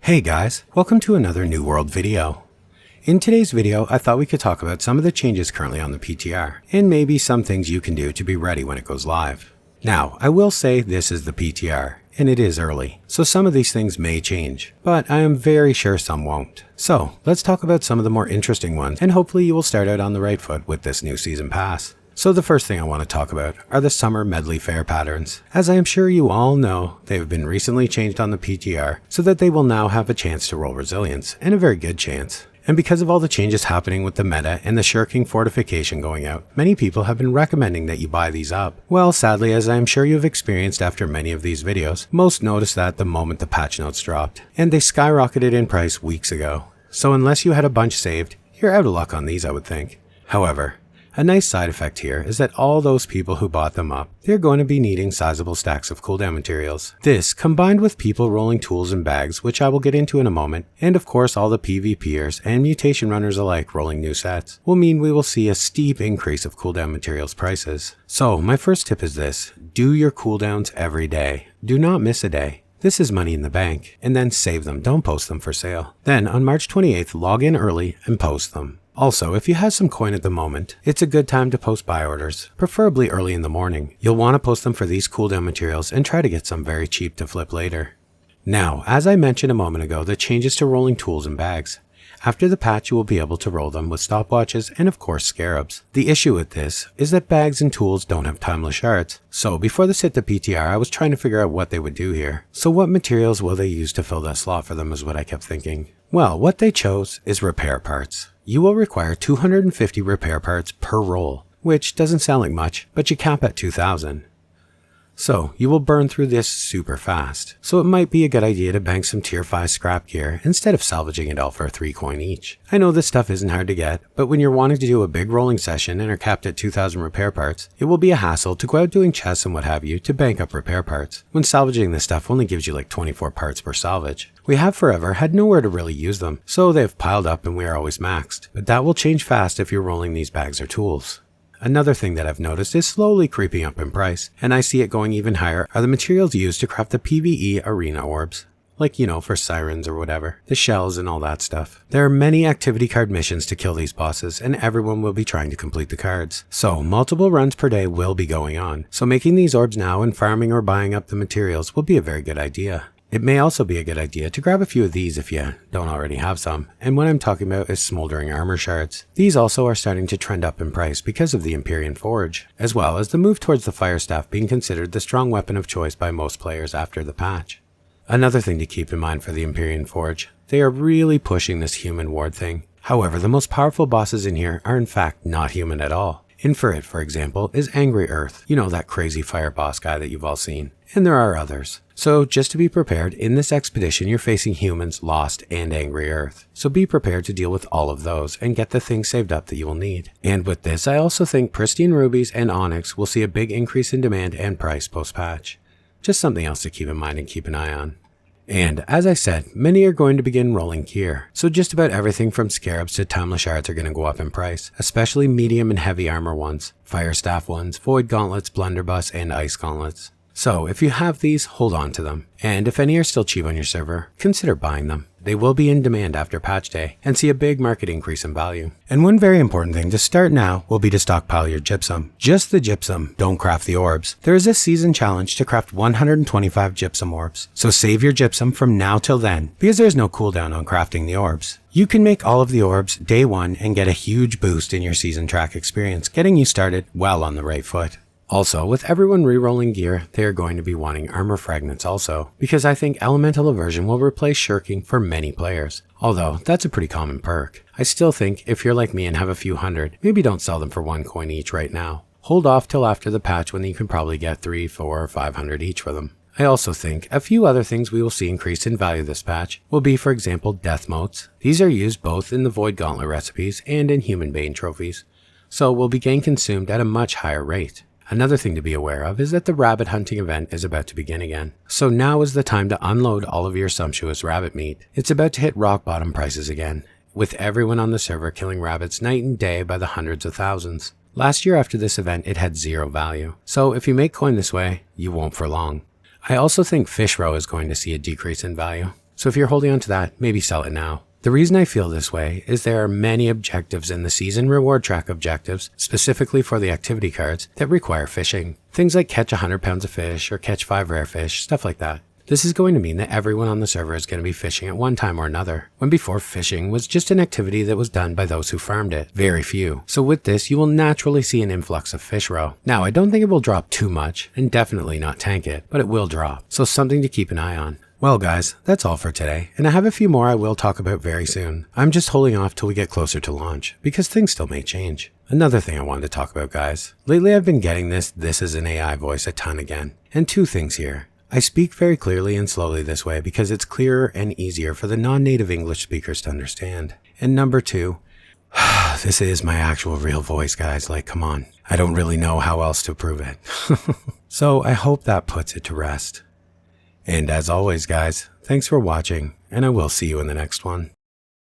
Hey guys, welcome to another New World video. In today's video, I thought we could talk about some of the changes currently on the PTR, and maybe some things you can do to be ready when it goes live. Now, I will say this is the PTR, and it is early, so some of these things may change, but I am very sure some won't. So, let's talk about some of the more interesting ones, and hopefully you will start out on the right foot with this new season pass. So the first thing I want to talk about are the summer medley fair patterns. As I am sure you all know, they have been recently changed on the PTR so that they will now have a chance to roll resilience, and a very good chance. And because of all the changes happening with the meta and the Shirking fortification going out, many people have been recommending that you buy these up. Well, sadly, as I am sure you have experienced after many of these videos, most noticed that the moment the patch notes dropped, and they skyrocketed in price weeks ago. So unless you had a bunch saved, you're out of luck on these, I would think. However, a nice side effect here is that all those people who bought them up, they're going to be needing sizable stacks of cooldown materials. This, combined with people rolling tools and bags, which I will get into in a moment, and of course all the PvPers and mutation runners alike rolling new sets, will mean we will see a steep increase of cooldown materials prices. So my first tip is this: do your cooldowns every day. Do not miss a day. This is money in the bank, and then save them, don't post them for sale. Then on March 28th, log in early and post them. Also, if you have some coin at the moment, it's a good time to post buy orders, preferably early in the morning. You'll want to post them for these cooldown materials and try to get some very cheap to flip later. Now, as I mentioned a moment ago, the changes to rolling tools and bags. After the patch, you will be able to roll them with stopwatches and of course scarabs. The issue with this is that bags and tools don't have timeless shards. So before this hit the PTR, I was trying to figure out what they would do here. So what materials will they use to fill that slot for them is what I kept thinking. Well, what they chose is repair parts. You will require 250 repair parts per roll, which doesn't sound like much, but you cap at 2,000. So you will burn through this super fast. So it might be a good idea to bank some tier 5 scrap gear instead of salvaging it all for 3 coin each. I know this stuff isn't hard to get, but when you're wanting to do a big rolling session and are capped at 2,000 repair parts, it will be a hassle to go out doing chests and what have you to bank up repair parts, when salvaging this stuff only gives you like 24 parts per salvage. We have forever had nowhere to really use them, so they've piled up and we are always maxed. But that will change fast if you're rolling these bags or tools. Another thing that I've noticed is slowly creeping up in price, and I see it going even higher, are the materials used to craft the PvE arena orbs. Like, you know, for sirens or whatever, the shells and all that stuff. There are many activity card missions to kill these bosses, and everyone will be trying to complete the cards. So multiple runs per day will be going on, so making these orbs now and farming or buying up the materials will be a very good idea. It may also be a good idea to grab a few of these if you don't already have some, and what I'm talking about is smoldering armor shards. These also are starting to trend up in price because of the Empyrean Forge, as well as the move towards the Fire Staff being considered the strong weapon of choice by most players after the patch. Another thing to keep in mind for the Empyrean Forge, they are really pushing this human ward thing. However, the most powerful bosses in here are in fact not human at all. Inferit, for example, is Angry Earth, you know, that crazy fire boss guy that you've all seen. And there are others. So just to be prepared, in this expedition you're facing humans, Lost, and Angry Earth. So be prepared to deal with all of those and get the things saved up that you will need. And with this, I also think Pristine Rubies and Onyx will see a big increase in demand and price post-patch. Just something else to keep in mind and keep an eye on. And as I said, many are going to begin rolling gear, so just about everything from scarabs to timeless shards are going to go up in price, especially medium and heavy armor ones, fire staff ones, void gauntlets, blunderbuss, and ice gauntlets. So if you have these, hold on to them, and if any are still cheap on your server, consider buying them. They will be in demand after patch day and see a big market increase in value. And one very important thing to start now will be to stockpile your gypsum. Just the gypsum, don't craft the orbs. There is a season challenge to craft 125 gypsum orbs, so save your gypsum from now till then, because there's no cooldown on crafting the orbs. You can make all of the orbs day 1 and get a huge boost in your season track experience, getting you started well on the right foot. Also, with everyone rerolling gear, they are going to be wanting armor fragments also, because I think Elemental Aversion will replace Shirking for many players. Although, that's a pretty common perk. I still think, if you're like me and have a few hundred, maybe don't sell them for 1 coin each right now. Hold off till after the patch when you can probably get 3, 4, or 500 each for them. I also think a few other things we will see increase in value this patch will be, for example, death motes. These are used both in the Void Gauntlet recipes and in Human Bane trophies, so will be gain consumed at a much higher rate. Another thing to be aware of is that the rabbit hunting event is about to begin again. So now is the time to unload all of your sumptuous rabbit meat. It's about to hit rock bottom prices again, with everyone on the server killing rabbits night and day by the hundreds of thousands. Last year after this event it had 0 value, so if you make coin this way, you won't for long. I also think Fish Row is going to see a decrease in value. So if you're holding on to that, maybe sell it now. The reason I feel this way is there are many objectives in the season reward track objectives, specifically for the activity cards, that require fishing. Things like catch 100 pounds of fish or catch 5 rare fish, stuff like that. This is going to mean that everyone on the server is going to be fishing at one time or another, when before fishing was just an activity that was done by those who farmed it, very few. So with this, you will naturally see an influx of fish row. Now, I don't think it will drop too much, and definitely not tank it, but it will drop, so something to keep an eye on. Well guys, that's all for today, and I have a few more I will talk about very soon. I'm just holding off till we get closer to launch, because things still may change. Another thing I wanted to talk about, guys. Lately I've been getting this is an AI voice a ton again, and two things here. I speak very clearly and slowly this way because it's clearer and easier for the non-native English speakers to understand. And number two, this is my actual real voice, guys, like come on. I don't really know how else to prove it. So I hope that puts it to rest. And as always, guys, thanks for watching, and I will see you in the next one.